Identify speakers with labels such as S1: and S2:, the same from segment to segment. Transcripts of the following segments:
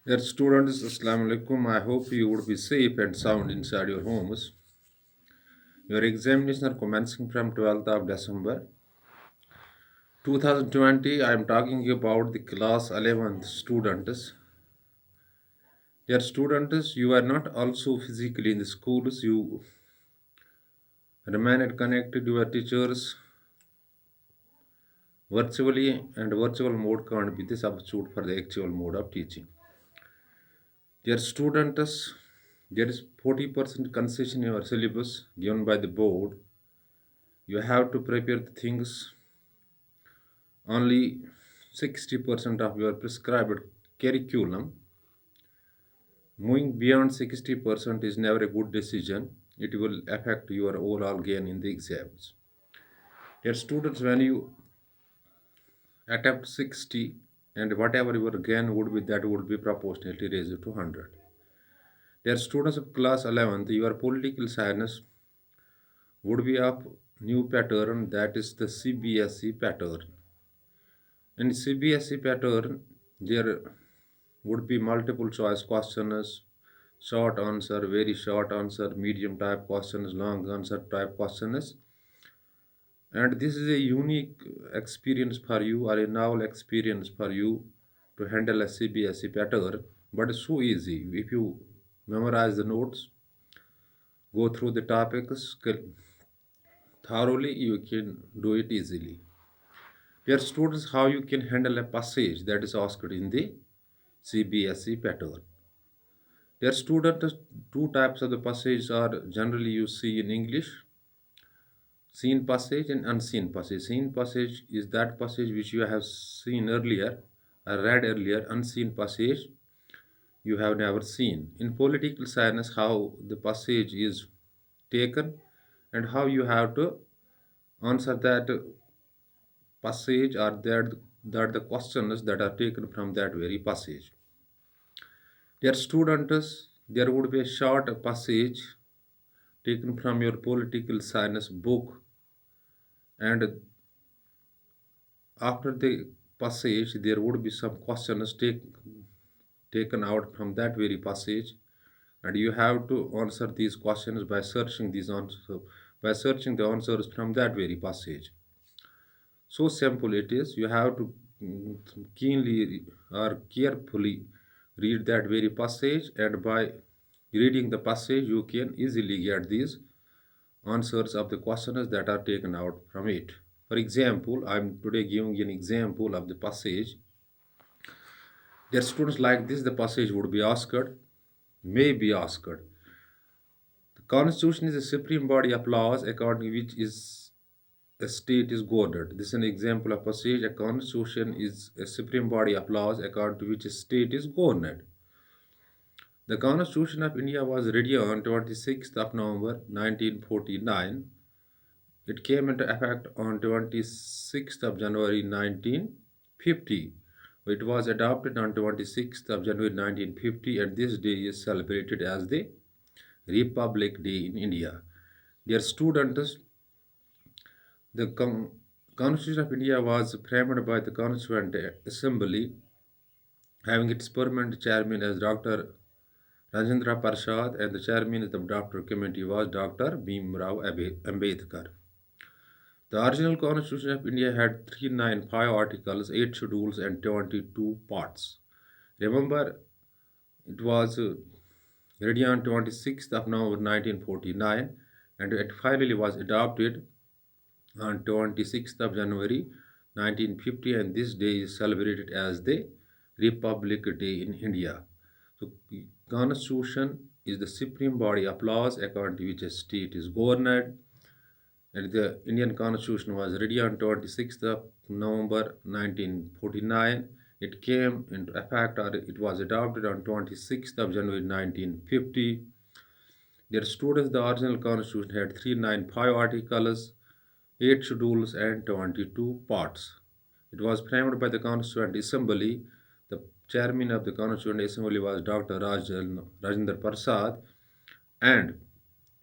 S1: Dear students, Assalamu alaikum. I hope you would be safe and sound inside your homes. Your examinations are commencing from 12th of December 2020. I am talking about the class 11th students. Dear students, you are not also physically in the schools. You remain connected to your teachers virtually, and virtual mode can't be the substitute for the actual mode of teaching. Dear students, there is 40% concession in your syllabus given by the board. You have to prepare the things only 60% of your prescribed curriculum. Moving beyond 60% is never a good decision. It will affect your overall gain in the exams. Dear students, when you attempt 60, and whatever your gain would be, that would be proportionately raised to 100. Dear students of class 11th, your political science would be of new pattern, that is the CBSE pattern. In CBSE pattern, there would be multiple choice questions, short answer, very short answer, medium type questions, long answer type questions. And this is a unique experience for you, or a novel experience for you to handle a CBSE pattern. But it's so easy. If you memorize the notes, go through the topics thoroughly, you can do it easily. Dear students, how you can handle a passage that is asked in the CBSE pattern. Dear students, two types of the passage are generally you see in English: seen passage and unseen passage. Seen passage is that passage which you have seen earlier or read earlier. Unseen passage you have never seen. In political science, how the passage is taken and how you have to answer that passage, or that the questions that are taken from that very passage. Dear students, there would be a short passage taken from your political science book, and after the passage, there would be some questions taken out from that very passage, and you have to answer these questions by searching these answers, by searching the answers from that very passage. So simple it is. You have to keenly or carefully read that very passage, and by reading the passage, you can easily get these answers of the questions that are taken out from it. For example, I'm today giving an example of the passage. Dear students, like this, the passage would be asked, may be asked. The Constitution is the supreme body of laws according to which is a state is governed. This is an example of passage. A constitution is a supreme body of laws according to which a state is governed. The Constitution of India was read on 26th of November 1949. It came into effect on 26th of January 1950. It was adopted on 26th of January 1950, and this day is celebrated as the Republic Day in India. Dear students, the Constitution of India was framed by the Constituent Assembly, having its permanent chairman as Dr. Rajendra Prasad, and the chairman of the Dr. Committee was Dr. Bhimrao Ambedkar. The original Constitution of India had 395 articles, 8 schedules, and 22 parts. Remember, it was ready on 26th of November 1949, and it finally was adopted on 26th of January 1950, and this day is celebrated as the Republic Day in India. So, Constitution is the supreme body of laws according to which a state is governed, and the Indian Constitution was ready on 26th of November 1949. It came into effect, or it was adopted on 26th of January 1950. Dear students, the original Constitution had 395 articles, 8 schedules, and 22 parts. It was framed by the Constituent Assembly. The chairman of the Constituent Assembly was Dr. Rajendra Prasad, and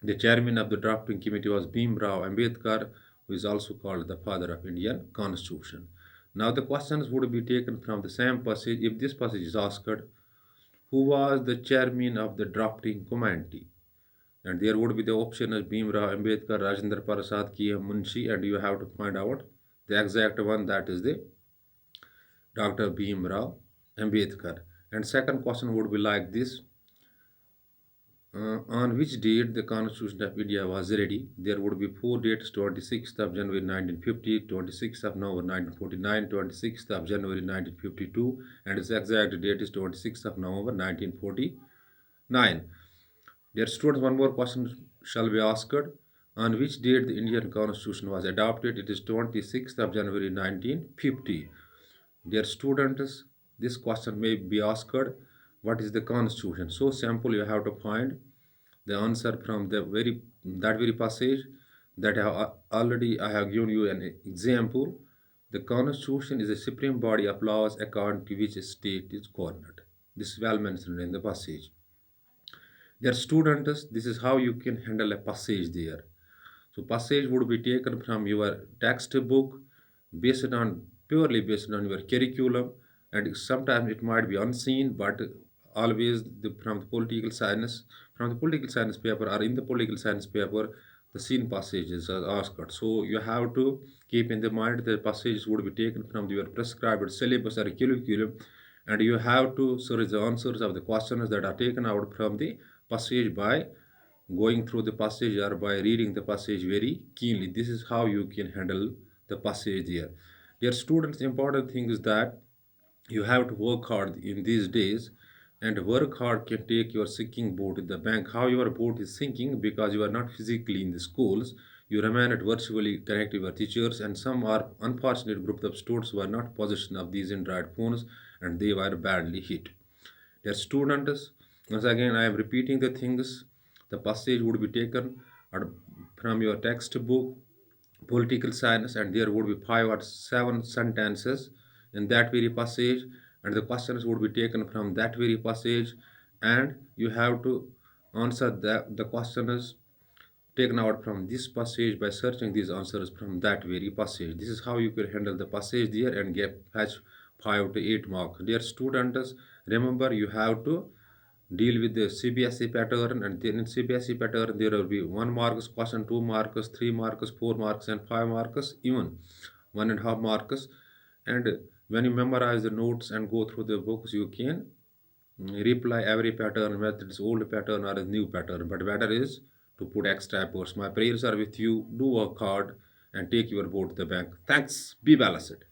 S1: the chairman of the drafting committee was Bhimrao Ambedkar, who is also called the father of Indian Constitution. Now the questions would be taken from the same passage. If this passage is asked, Who was the chairman of the drafting committee? And there would be the option as Bhim Rao Ambedkar, Rajendra Prasad, K.M. Munshi, and you have to find out the exact one, that is the Dr. Bhim Rao Ambedkar. And second question would be like this. On which date the Constitution of India was ready? There would be four dates: 26th of January 1950, 26th of November 1949, 26th of January 1952, and its exact date is 26th of November 1949. Dear students, one more question shall be asked. On which date the Indian Constitution was adopted? It is 26th of January 1950. Dear students, this question may be asked, what is the Constitution? So simple, you have to find the answer from that very passage that I have given you an example. The Constitution is a supreme body of laws according to which a state is governed. This is well mentioned in the passage. Dear students, this is how you can handle a passage there. So passage would be taken from your textbook, purely based on your curriculum, and sometimes it might be unseen, but always from the political science paper or in the political science paper, the seen passages are asked. So you have to keep in the mind that passages would be taken from your prescribed syllabus or curriculum, and you have to search the answers of the questions that are taken out from the passage by going through the passage or by reading the passage very keenly. This is how you can handle the passage here. Dear students, important thing is that you have to work hard in these days, and work hard can take your sinking boat in the bank. How your boat is sinking because you are not physically in the schools, you remain at virtually connected with teachers, and some are unfortunate group of students who are not possession of these Android phones and they were badly hit. Dear students, once again I am repeating the things. The passage would be taken from your textbook, political science, and there would be 5 or 7 sentences in that very passage, and the questions would be taken from that very passage, and you have to answer the questions taken out from this passage by searching these answers from that very passage. This is how you can handle the passage there and get fetch 5 to 8 marks. Dear students, remember you have to deal with the CBSE pattern, and then in CBSE pattern there will be 1 marks question, 2 marks, 3 marks, 4 marks, and 5 marks, even 1.5 marks. And when you memorize the notes and go through the books, you can reply every pattern, whether it's old pattern or a new pattern. But better is to put extra efforts. My prayers are with you. Do work hard and take your boat to the bank. Thanks. Be balanced.